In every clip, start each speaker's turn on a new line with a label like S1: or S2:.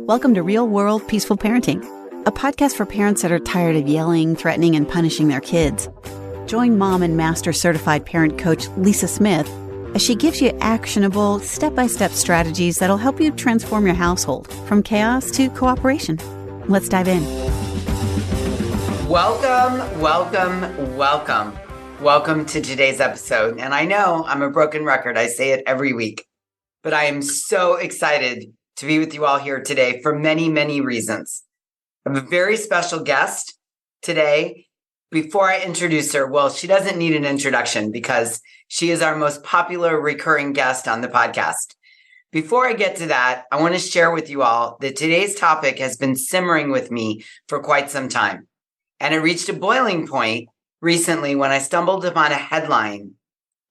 S1: Welcome to Real World Peaceful Parenting, a podcast for parents that are tired of yelling, threatening, and punishing their kids. Join mom and master certified parent coach Lisa Smith as she gives you actionable, step-by-step strategies that'll help you transform your household from chaos to cooperation. Let's dive in.
S2: Welcome to today's episode. And I know I'm a broken record. I say it every week, but I am so excited to be with you all here today for many, many reasons. I have a very special guest today. Before I introduce her, well, she doesn't need an introduction because she is our most popular recurring guest on the podcast. Before I get to that, I want to share with you all that today's topic has been simmering with me for quite some time. And it reached a boiling point recently when I stumbled upon a headline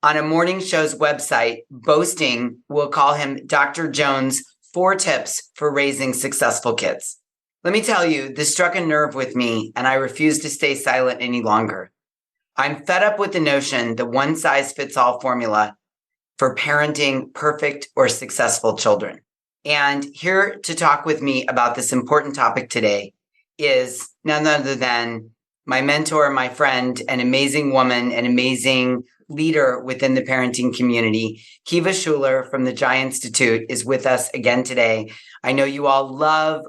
S2: on a morning show's website boasting, we'll call him Dr. Jones' 4 tips for raising successful kids. Let me tell you, this struck a nerve with me, and I refuse to stay silent any longer. I'm fed up with the notion that one-size-fits-all formula for parenting perfect or successful children. And here to talk with me about this important topic today is none other than my mentor, my friend, an amazing woman, an amazing leader within the parenting community. Kiva Schuler from the Jai Institute is with us again today. I know you all love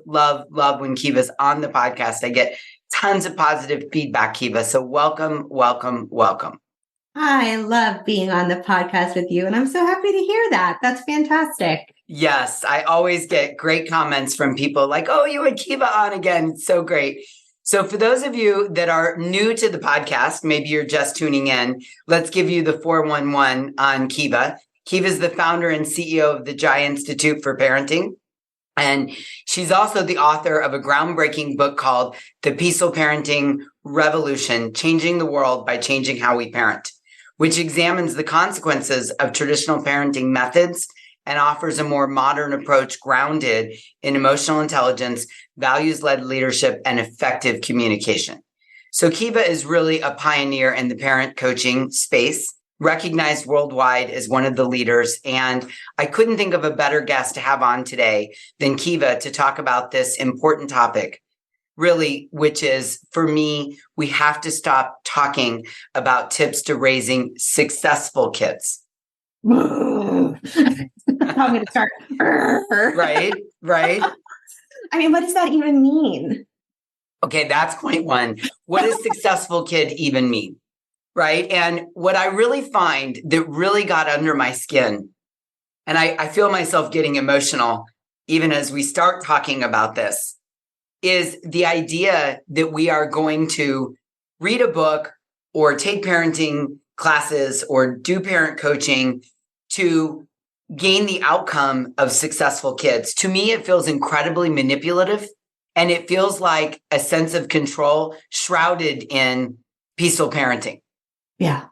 S2: when Kiva's on the podcast. I get tons of positive feedback, Kiva. So welcome.
S3: I love being on the podcast with you, and I'm so happy to hear that. That's fantastic.
S2: Yes, I always get great comments from people like, oh, you had Kiva on again. It's so great. So for those of you that are new to the podcast, maybe you're just tuning in, let's give you the 411 on Kiva. Kiva is the founder and CEO of the Jai Institute for Parenting. And she's also the author of a groundbreaking book called The Peaceful Parenting Revolution, Changing the World by Changing How We Parent, which examines the consequences of traditional parenting methods and offers a more modern approach grounded in emotional intelligence, values-led leadership, and effective communication. So Kiva is really a pioneer in the parent coaching space, recognized worldwide as one of the leaders. And I couldn't think of a better guest to have on today than Kiva to talk about this important topic, really, which is, for me, we have to stop talking about tips to raising successful kids.
S3: Tell me to start.
S2: Right.
S3: I mean, what does that even mean?
S2: Okay, that's point one. What does successful kid even mean? Right. And what I really find that really got under my skin, and I feel myself getting emotional even as we start talking about this, is the idea that we are going to read a book or take parenting classes or do parent coaching to gain the outcome of successful kids. To me, it feels incredibly manipulative, and it feels like a sense of control shrouded in peaceful parenting.
S3: Yeah,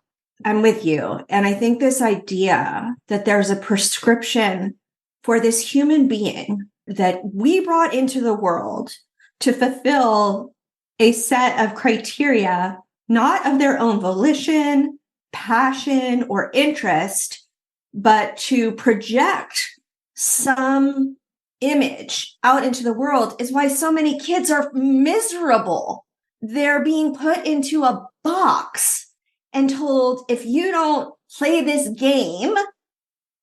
S3: I'm with you. And I think this idea that there's a prescription for this human being that we brought into the world to fulfill a set of criteria, not of their own volition, passion, or interest, but to project some image out into the world is why so many kids are miserable. They're being put into a box and told, if you don't play this game,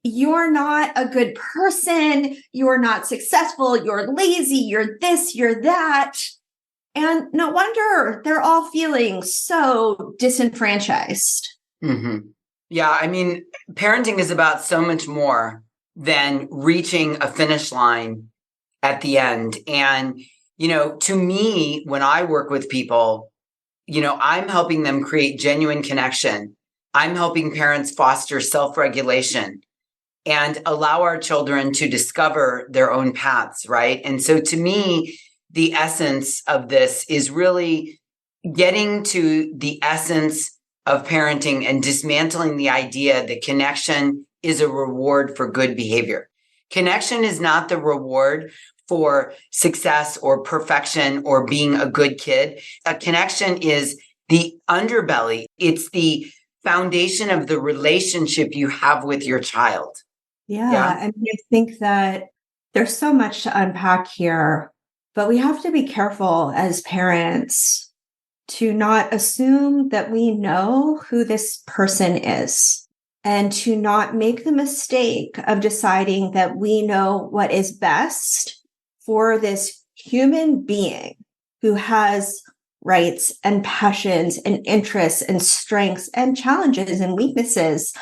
S3: you're not a good person, you're not successful, you're lazy, you're this, you're that. And no wonder they're all feeling so disenfranchised.
S2: Mm-hmm. Yeah, I mean, parenting is about so much more than reaching a finish line at the end. And, to me, when I work with people, I'm helping them create genuine connection. I'm helping parents foster self-regulation and allow our children to discover their own paths, right? And so to me, the essence of this is really getting to the essence of parenting and dismantling the idea that connection is a reward for good behavior. Connection is not the reward for success or perfection or being a good kid. A connection is the underbelly. It's the foundation of the relationship you have with your child.
S3: Yeah. I mean, I think that There's so much to unpack here, but we have to be careful as parents to not assume that we know who this person is and to not make the mistake of deciding that we know what is best for this human being who has rights and passions and interests and strengths and challenges and weaknesses,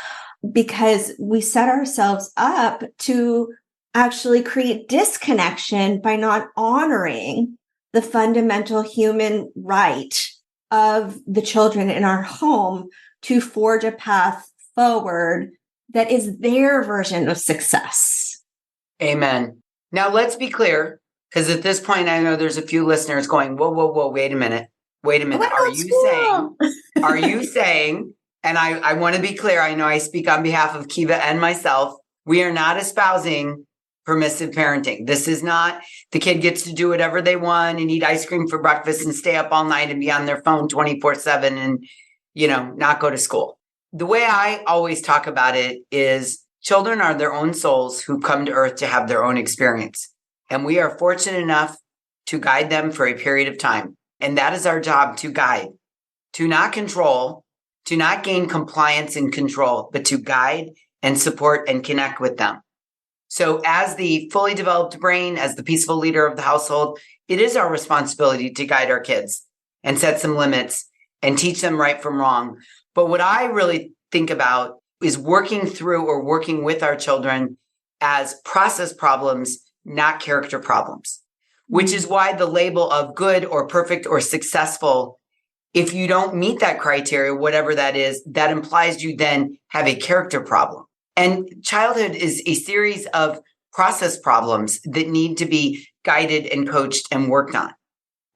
S3: because we set ourselves up to actually create disconnection by not honoring the fundamental human right of the children in our home to forge a path forward that is their version of success.
S2: Amen. Now let's be clear, because at this point, I know there's a few listeners going, whoa, whoa, whoa, wait a minute. Are you saying, and I want to be clear, I know I speak on behalf of Kiva and myself, we are not espousing permissive parenting. This is not the kid gets to do whatever they want and eat ice cream for breakfast and stay up all night and be on their phone 24/7 and, not go to school. The way I always talk about it is children are their own souls who come to earth to have their own experience. And we are fortunate enough to guide them for a period of time. And that is our job, to guide, to not control, to not gain compliance and control, but to guide and support and connect with them. So as the fully developed brain, as the peaceful leader of the household, it is our responsibility to guide our kids and set some limits and teach them right from wrong. But what I really think about is working through or working with our children as process problems, not character problems, which is why the label of good or perfect or successful, if you don't meet that criteria, whatever that is, that implies you then have a character problem. And childhood is a series of process problems that need to be guided and coached and worked on.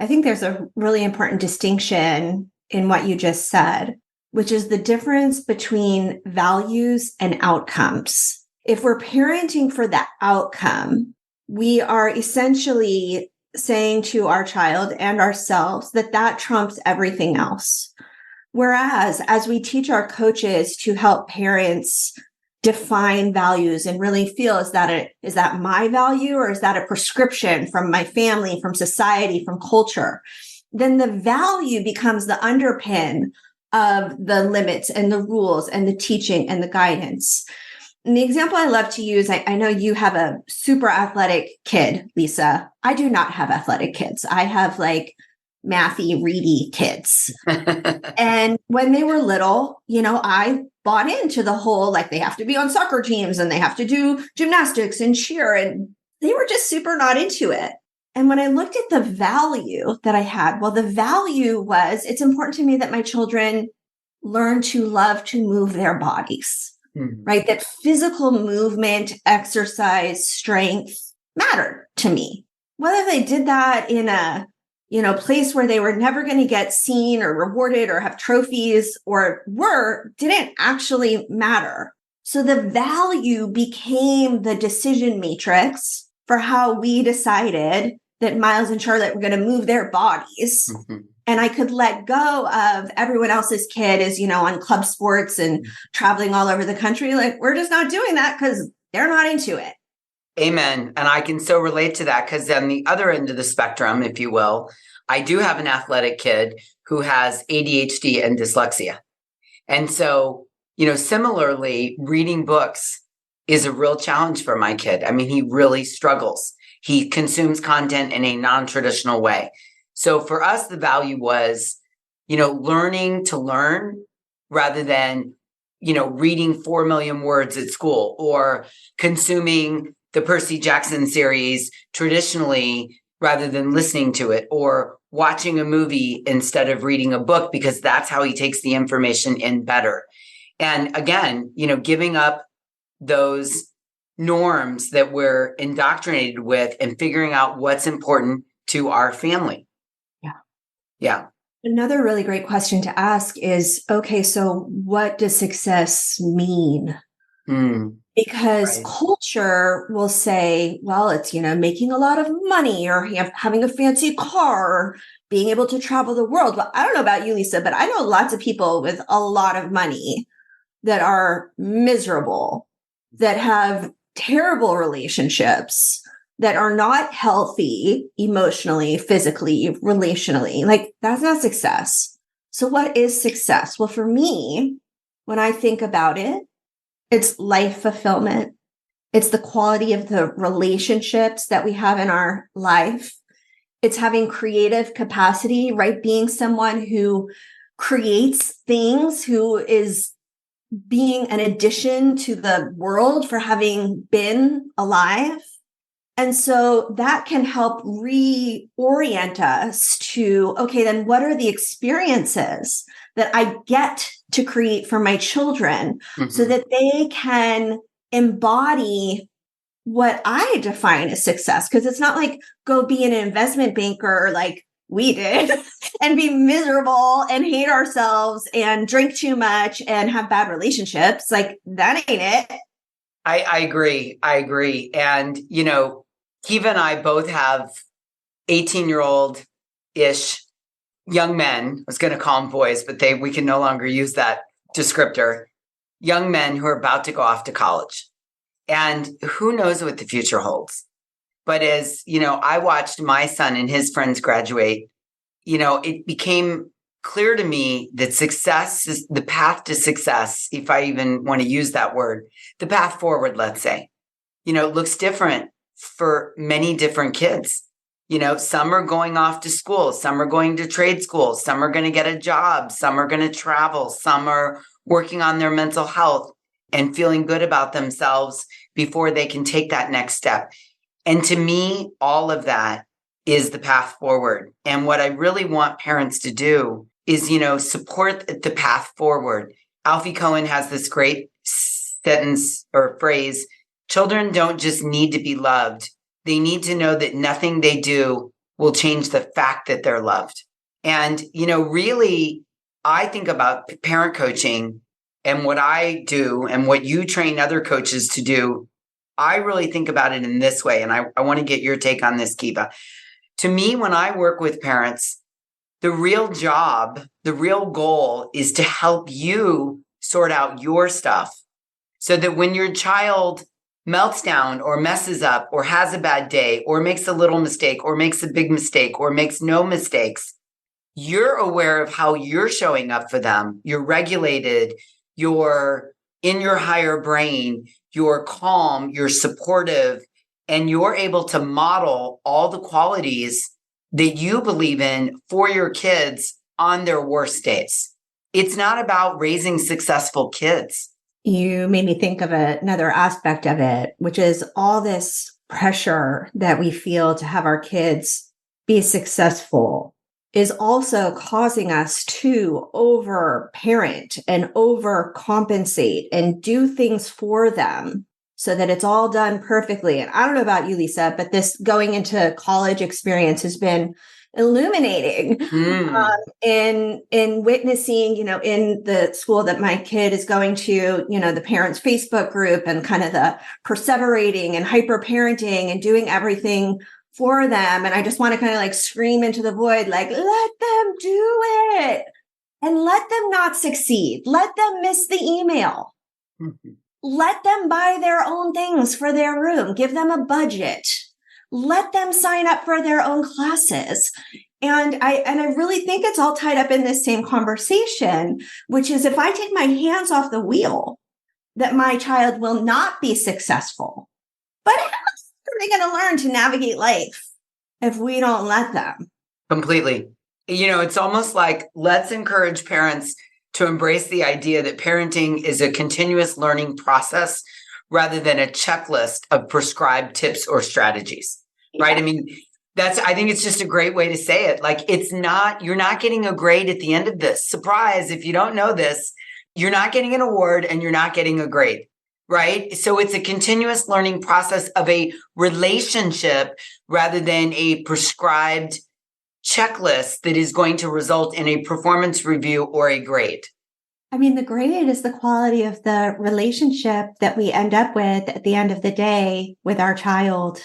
S3: I think there's a really important distinction in what you just said, which is the difference between values and outcomes. If we're parenting for the outcome, we are essentially saying to our child and ourselves that trumps everything else. Whereas as we teach our coaches to help parents define values and really feel, is that my value, or is that a prescription from my family, from society, from culture? Then the value becomes the underpin of the limits and the rules and the teaching and the guidance. And the example I love to use, I know you have a super athletic kid, Lisa. I do not have athletic kids. I have mathy, reedy kids. And when they were little, I bought into the whole, they have to be on soccer teams and they have to do gymnastics and cheer. And they were just super not into it. And when I looked at the value that I had, the value was, it's important to me that my children learn to love to move their bodies, right? That physical movement, exercise, strength mattered to me. Whether they did that in a place where they were never going to get seen or rewarded or have trophies or didn't actually matter. So the value became the decision matrix for how we decided that Miles and Charlotte were going to move their bodies. Mm-hmm. And I could let go of everyone else's kid is, on club sports and traveling all over the country. We're just not doing that because they're not into it.
S2: Amen. And I can so relate to that because on the other end of the spectrum, if you will, I do have an athletic kid who has ADHD and dyslexia. And so, similarly, reading books is a real challenge for my kid. I mean, he really struggles. He consumes content in a non-traditional way. So for us, the value was, learning to learn rather than, reading 4 million words at school or consuming the Percy Jackson series traditionally rather than listening to it, or watching a movie instead of reading a book, because that's how he takes the information in better. And again, giving up those norms that we're indoctrinated with and figuring out what's important to our family. Yeah.
S3: Another really great question to ask is, okay, so what does success mean? Because culture will say, well, it's, making a lot of money or having a fancy car or being able to travel the world. Well, I don't know about you, Lisa, but I know lots of people with a lot of money that are miserable, that have terrible relationships, that are not healthy emotionally, physically, relationally. Like, that's not success. So what is success? Well, for me, when I think about it, it's life fulfillment. It's the quality of the relationships that we have in our life. It's having creative capacity, right? Being someone who creates things, who is being an addition to the world for having been alive. And so that can help reorient us to, okay, then what are the experiences that I get to create for my children so that they can embody what I define as success? Because it's not like go be an investment banker like we did and be miserable and hate ourselves and drink too much and have bad relationships. Like, that ain't it.
S2: I agree. I agree. And, Kiva and I both have 18-year-old-ish young men. I was going to call them boys, but we can no longer use that descriptor. Young men who are about to go off to college. And who knows what the future holds. But as, I watched my son and his friends graduate, it became clear to me that success is the path to success, if I even want to use that word, the path forward, let's say, looks different for many different kids. Some are going off to school, some are going to trade school, some are going to get a job, some are going to travel, some are working on their mental health and feeling good about themselves before they can take that next step. And to me, all of that is the path forward. And what I really want parents to do is, support the path forward. Alfie Cohen has this great sentence or phrase: children don't just need to be loved. They need to know that nothing they do will change the fact that they're loved. And, really, I think about parent coaching and what I do and what you train other coaches to do. I really think about it in this way. And I want to get your take on this, Kiva. To me, when I work with parents, the real job, the real goal is to help you sort out your stuff so that when your child melts down or messes up or has a bad day or makes a little mistake or makes a big mistake or makes no mistakes, you're aware of how you're showing up for them. You're regulated, you're in your higher brain, you're calm, you're supportive, and you're able to model all the qualities that you believe in for your kids on their worst days. It's not about raising successful kids.
S3: You made me think of another aspect of it, which is all this pressure that we feel to have our kids be successful is also causing us to over parent and over compensate and do things for them so that it's all done perfectly. And I don't know about you, Lisa, but this going into college experience has been illuminating in witnessing, in the school that my kid is going to, the parents' Facebook group and kind of the perseverating and hyper parenting and doing everything for them. And I just want to kind of like scream into the void, like, let them do it and let them not succeed. Let them miss the email. Let them buy their own things for their room. Give them a budget. Let them sign up for their own classes. And I really think it's all tied up in this same conversation, which is if I take my hands off the wheel, that my child will not be successful. But how are they going to learn to navigate life if we don't let them?
S2: Completely. It's almost like let's encourage parents to embrace the idea that parenting is a continuous learning process rather than a checklist of prescribed tips or strategies, right? I mean, I think it's just a great way to say it. Like, you're not getting a grade at the end of this. Surprise, if you don't know this, you're not getting an award and you're not getting a grade, right? So it's a continuous learning process of a relationship rather than a prescribed checklist that is going to result in a performance review or a grade.
S3: I mean, the grade is the quality of the relationship that we end up with at the end of the day with our child.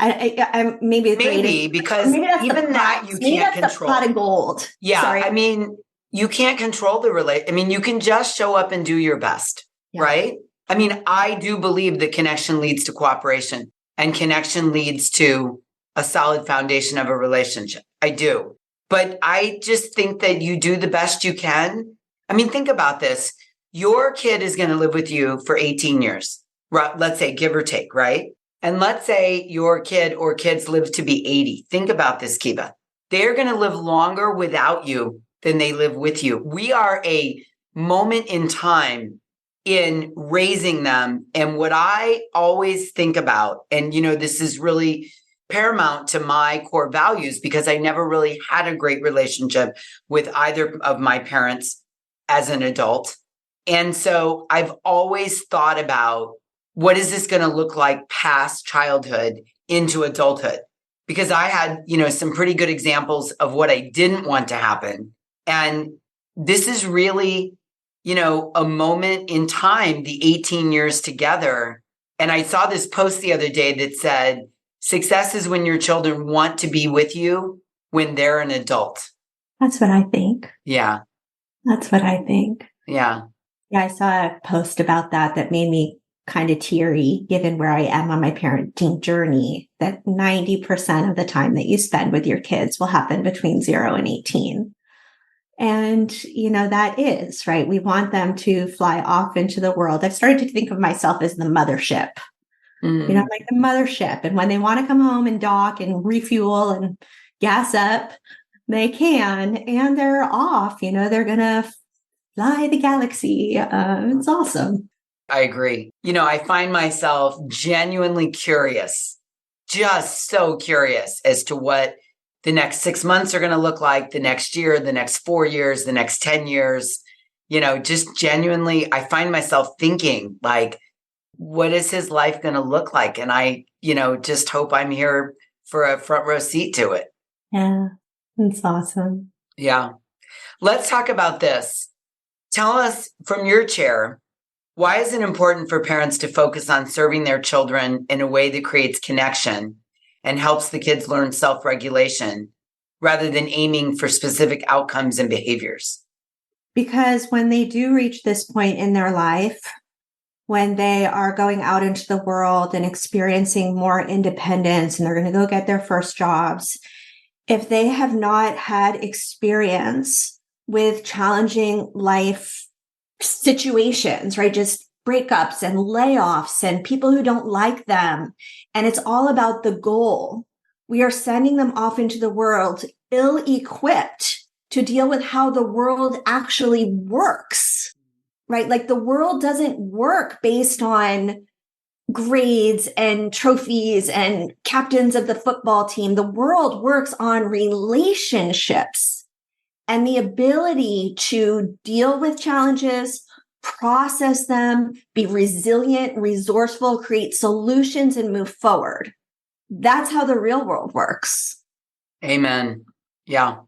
S3: Maybe
S2: because even that you can't control.
S3: Pot of gold.
S2: Yeah,
S3: sorry.
S2: I mean, you can't control the relate. I mean, you can just show up and do your best, right? I mean, I do believe that connection leads to cooperation. and connection leads to a solid foundation of a relationship. I do. But I just think that you do the best you can. I mean, think about this. Your kid is going to live with you for 18 years, let's say, give or take, right? And let's say your kid or kids live to be 80. Think about this, Kiva. They're going to live longer without you than they live with you. We are a moment in time in raising them. And what I always think about, and this is really paramount to my core values because I never really had a great relationship with either of my parents as an adult. And so I've always thought about, what is this going to look like past childhood into adulthood? Because I had, some pretty good examples of what I didn't want to happen. And this is really, a moment in time, the 18 years together. And I saw this post the other day that said, success is when your children want to be with you when they're an adult.
S3: That's what I think.
S2: Yeah.
S3: That's what I think.
S2: Yeah.
S3: Yeah, I saw a post about that made me kind of teary, given where I am on my parenting journey, that 90% of the time that you spend with your kids will happen between 0 and 18. And, that is, right? We want them to fly off into the world. I've started to think of myself as the mothership, like the mothership. And when they want to come home and dock and refuel and gas up, they can, and they're off, they're going to fly the galaxy. It's awesome.
S2: I agree. I find myself genuinely curious, just so curious as to what the next 6 months are going to look like, the next year, the next 4 years, the next 10 years. Just genuinely, I find myself thinking, like, what is his life going to look like? And I, just hope I'm here for a front row seat to it.
S3: Yeah, that's awesome.
S2: Yeah. Let's talk about this. Tell us from your chair, why is it important for parents to focus on serving their children in a way that creates connection and helps the kids learn self-regulation rather than aiming for specific outcomes and behaviors?
S3: Because when they do reach this point in their life, when they are going out into the world and experiencing more independence and they're going to go get their first jobs, if they have not had experience with challenging life situations, right? Just breakups and layoffs and people who don't like them. And it's all about the goal. We are sending them off into the world ill-equipped to deal with how the world actually works, right? Like the world doesn't work based on grades and trophies and captains of the football team. The world works on relationships and the ability to deal with challenges, process them, be resilient, resourceful, create solutions, and move forward. That's how the real world works.
S2: Amen. Yeah.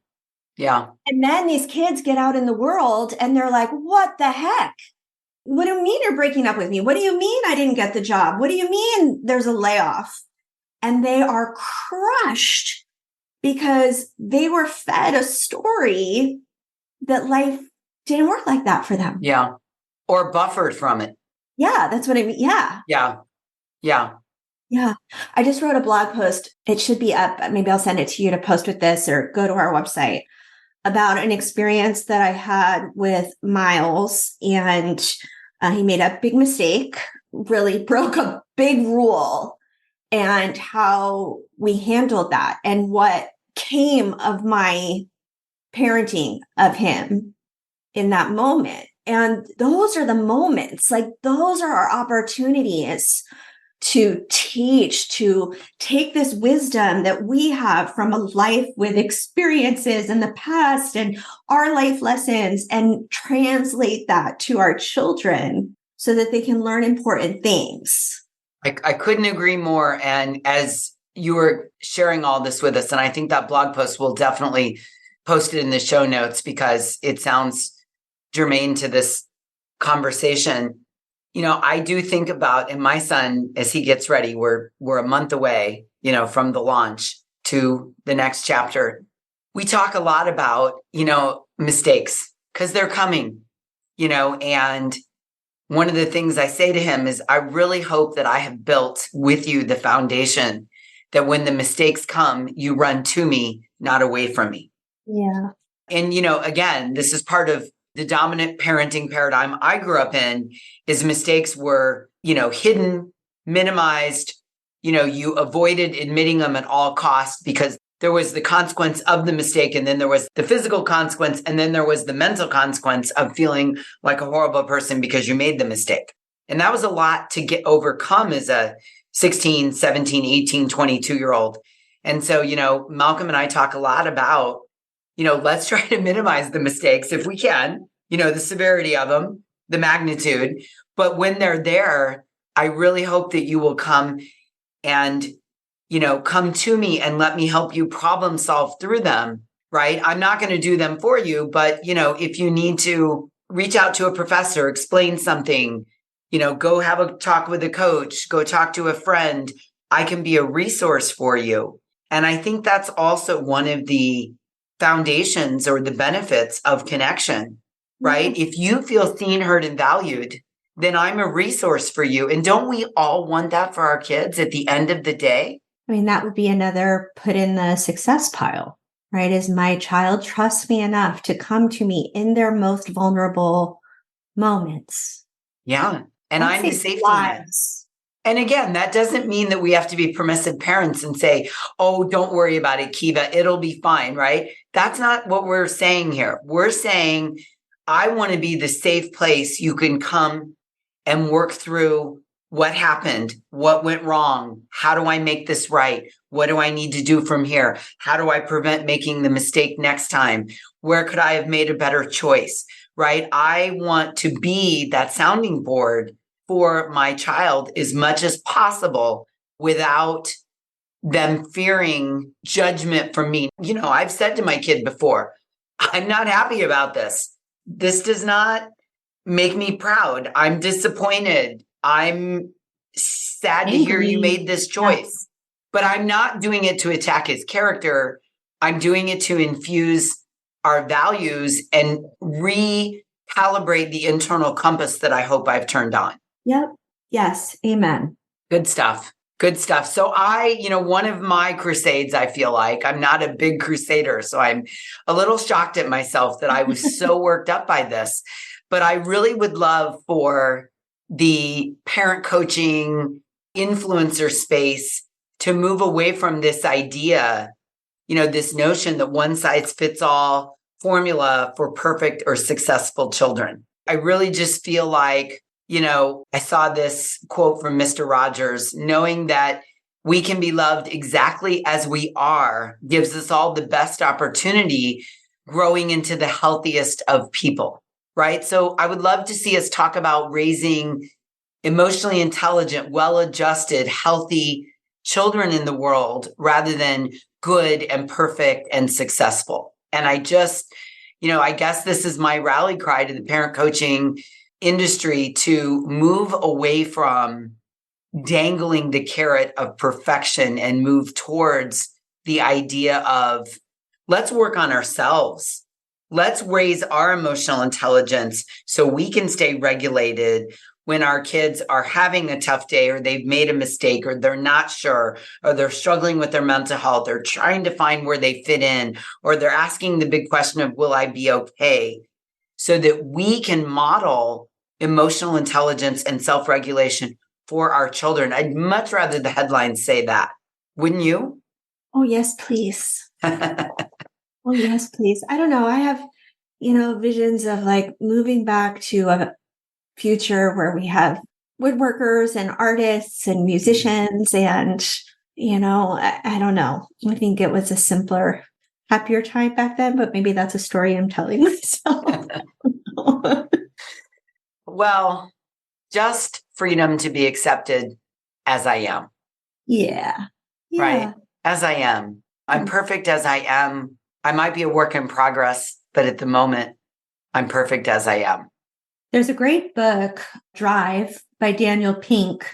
S2: Yeah.
S3: And then these kids get out in the world and they're like, what the heck? What do you mean you're breaking up with me? What do you mean I didn't get the job? What do you mean there's a layoff? And they are crushed because they were fed a story that life didn't work like that for them.
S2: Yeah. Or buffered from it.
S3: Yeah, that's what I mean. Yeah.
S2: Yeah. Yeah.
S3: Yeah. I just wrote a blog post. It should be up. Maybe I'll send it to you to post with this or go to our website about an experience that I had with Miles. And he made a big mistake, really broke a big rule, and how we handled that and what came of my parenting of him in that moment. And those are the moments, like those are our opportunities to teach, to take this wisdom that we have from a life with experiences in the past and our life lessons and translate that to our children so that they can learn important things.
S2: I couldn't agree more. And as you were sharing all this with us, and I think that blog post will definitely post it in the show notes because it sounds germane to this conversation. I do think about, and my son, as he gets ready, we're a month away, from the launch to the next chapter. We talk a lot about, mistakes because they're coming, and one of the things I say to him is, I really hope that I have built with you the foundation that when the mistakes come, you run to me, not away from me.
S3: Yeah.
S2: And, again, this is part of the dominant parenting paradigm I grew up in, is mistakes were, hidden, minimized, you avoided admitting them at all costs because there was the consequence of the mistake, and then there was the physical consequence, and then there was the mental consequence of feeling like a horrible person because you made the mistake. And that was a lot to get overcome as a 16, 17, 18, 22-year-old. And so, Malcolm and I talk a lot about, let's try to minimize the mistakes if we can, the severity of them, the magnitude. But when they're there, I really hope that you will come and come to me and let me help you problem solve through them, right? I'm not going to do them for you, but, if you need to reach out to a professor, explain something, go have a talk with a coach, go talk to a friend, I can be a resource for you. And I think that's also one of the foundations or the benefits of connection, right? If you feel seen, heard, and valued, then I'm a resource for you. And don't we all want that for our kids at the end of the day?
S3: I mean, that would be another put in the success pile, right? Is my child trusts me enough to come to me in their most vulnerable moments?
S2: Yeah. And
S3: That
S2: I'm the
S3: saves
S2: safety net.
S3: lives.
S2: And again, that doesn't mean that we have to be permissive parents and say, oh, don't worry about it, Kiva, it'll be fine, right? That's not what we're saying here. We're saying, I want to be the safe place you can come and work through what happened, what went wrong, how do I make this right? What do I need to do from here? How do I prevent making the mistake next time? Where could I have made a better choice, right? I want to be that sounding board for my child as much as possible without them fearing judgment from me. I've said to my kid before, I'm not happy about this. This does not make me proud. I'm disappointed. I'm sad to hear you made this choice, but I'm not doing it to attack his character. I'm doing it to infuse our values and recalibrate the internal compass that I hope I've turned on.
S3: Yep. Yes. Amen.
S2: Good stuff. Good stuff. So one of my crusades, I feel like I'm not a big crusader, so I'm a little shocked at myself that I was so worked up by this, but I really would love for the parent coaching influencer space to move away from this idea, this notion that one size fits all formula for perfect or successful children. I really just feel like, I saw this quote from Mr. Rogers, knowing that we can be loved exactly as we are gives us all the best opportunity growing into the healthiest of people, right? So I would love to see us talk about raising emotionally intelligent, well-adjusted, healthy children in the world rather than good and perfect and successful. And I just, I guess this is my rally cry to the parent coaching industry to move away from dangling the carrot of perfection and move towards the idea of let's work on ourselves. Let's raise our emotional intelligence so we can stay regulated when our kids are having a tough day or they've made a mistake or they're not sure or they're struggling with their mental health or trying to find where they fit in or they're asking the big question of, will I be okay? So that we can model emotional intelligence and self-regulation for our children. I'd much rather the headlines say that. Wouldn't you?
S3: Oh, yes, please. Oh, yes, please. I don't know. I have, visions of like moving back to a future where we have woodworkers and artists and musicians and, I don't know. I think it was a simpler, happier time back then, but maybe that's a story I'm telling myself.
S2: Well, just freedom to be accepted as I am.
S3: Yeah.
S2: Right? As I am. I'm perfect as I am. I might be a work in progress, but at the moment, I'm perfect as I am.
S3: There's a great book, Drive, by Daniel Pink.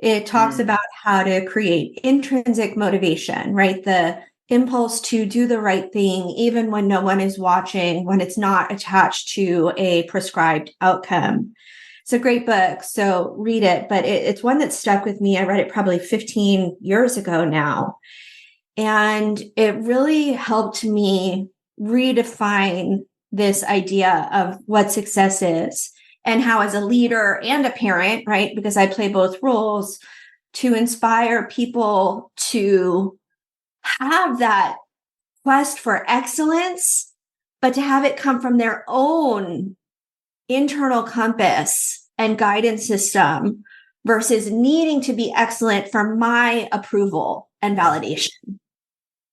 S3: It talks about how to create intrinsic motivation, right? The impulse to do the right thing, even when no one is watching, when it's not attached to a prescribed outcome. It's a great book, so read it. But it's one that stuck with me. I read it probably 15 years ago now. And it really helped me redefine this idea of what success is and how, as a leader and a parent, right, because I play both roles, to inspire people to have that quest for excellence, but to have it come from their own internal compass and guidance system versus needing to be excellent for my approval and validation.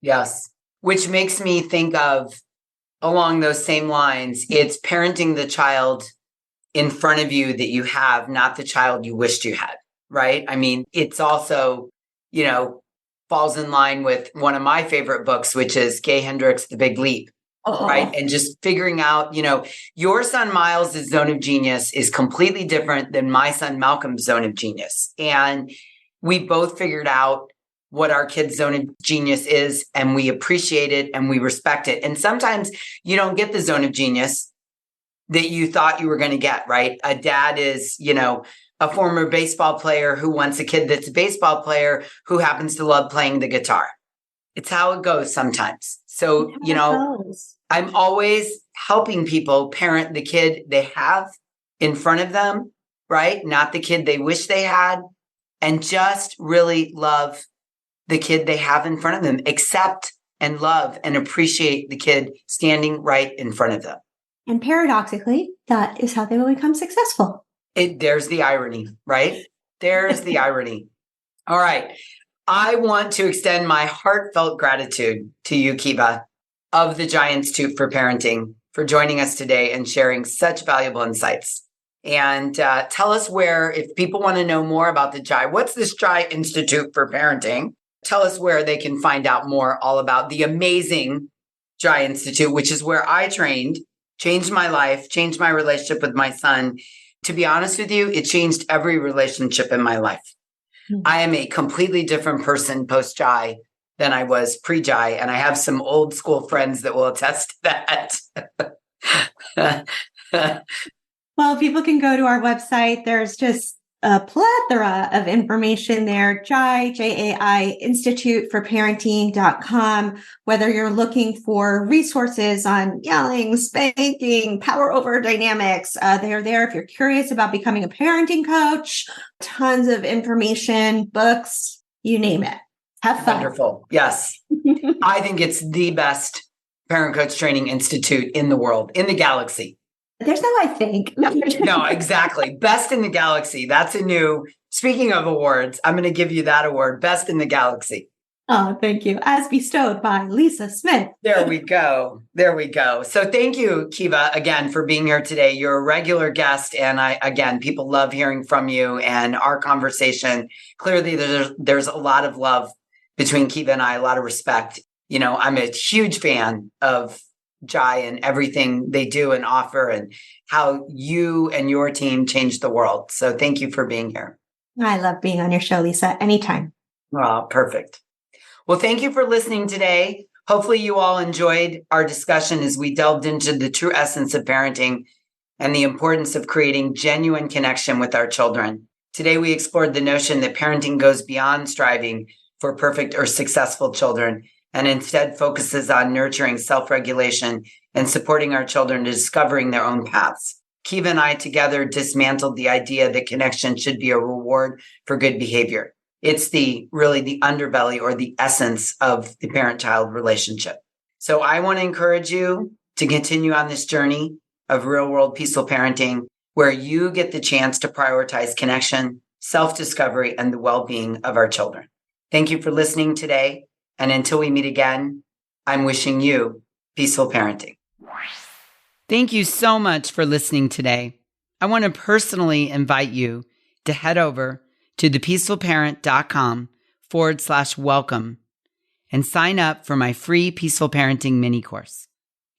S2: Yes. Which makes me think of, along those same lines, it's parenting the child in front of you that you have, not the child you wished you had, right? I mean, it's also, falls in line with one of my favorite books, which is Gay Hendricks' The Big Leap, right? And just figuring out, your son Miles' zone of genius is completely different than my son Malcolm's zone of genius. And we both figured out what our kid's zone of genius is, and we appreciate it and we respect it. And sometimes you don't get the zone of genius that you thought you were going to get, right? A dad is, a former baseball player who wants a kid that's a baseball player who happens to love playing the guitar. It's how it goes sometimes. So, I'm always helping people parent the kid they have in front of them, right? Not the kid they wish they had, and just really love the kid they have in front of them, accept and love and appreciate the kid standing right in front of them.
S3: And paradoxically, that is how they will become successful.
S2: There's the irony, right? There's the irony. All right. I want to extend my heartfelt gratitude to you, Kiva, of the Jai Institute for Parenting, for joining us today and sharing such valuable insights. And tell us where, if people want to know more about the Jai, what's this Jai Institute for Parenting? Tell us where they can find out more all about the amazing Jai Institute, which is where I trained, changed my life, changed my relationship with my son. To be honest with you, it changed every relationship in my life. Mm-hmm. I am a completely different person post-Jai than I was pre-Jai, and I have some old school friends that will attest to that.
S3: Well, people can go to our website. There's just a plethora of information there. Jai, Institute for Parenting.com. Whether you're looking for resources on yelling, spanking, power over dynamics, they're there. If you're curious about becoming a parenting coach, tons of information, books, you name it. Have fun.
S2: Wonderful. Yes. I think it's the best parent coach training institute in the world, in the galaxy.
S3: There's no, I think.
S2: No, exactly. Best in the galaxy. That's a new, speaking of awards, I'm going to give you that award, Best in the Galaxy.
S3: Oh, thank you. As bestowed by Lisa Smith.
S2: There we go. There we go. So thank you, Kiva, again, for being here today. You're a regular guest. And people love hearing from you and our conversation. Clearly, there's a lot of love between Kiva and I, a lot of respect. I'm a huge fan of Jai and everything they do and offer and how you and your team changed the world. So thank you for being here.
S3: I love being on your show, Lisa. Anytime.
S2: Oh, perfect. Well, thank you for listening today. Hopefully you all enjoyed our discussion as we delved into the true essence of parenting and the importance of creating genuine connection with our children. Today, we explored the notion that parenting goes beyond striving for perfect or successful children and instead focuses on nurturing self-regulation and supporting our children to discovering their own paths. Kiva and I together dismantled the idea that connection should be a reward for good behavior. It's really the underbelly or the essence of the parent-child relationship. So I want to encourage you to continue on this journey of real-world peaceful parenting, where you get the chance to prioritize connection, self-discovery, and the well-being of our children. Thank you for listening today. And until we meet again, I'm wishing you peaceful parenting. Thank you so much for listening today. I want to personally invite you to head over to thepeacefulparent.com/welcome and sign up for my free Peaceful Parenting mini course.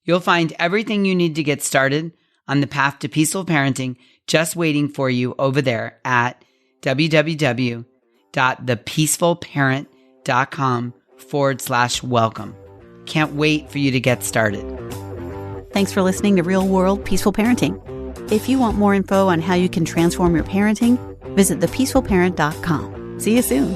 S2: You'll find everything you need to get started on the path to peaceful parenting just waiting for you over there at www.thepeacefulparent.com/welcome. Can't wait for you to get started.
S1: Thanks for listening to Real World Peaceful Parenting. If you want more info on how you can transform your parenting, visit thepeacefulparent.com. See you soon.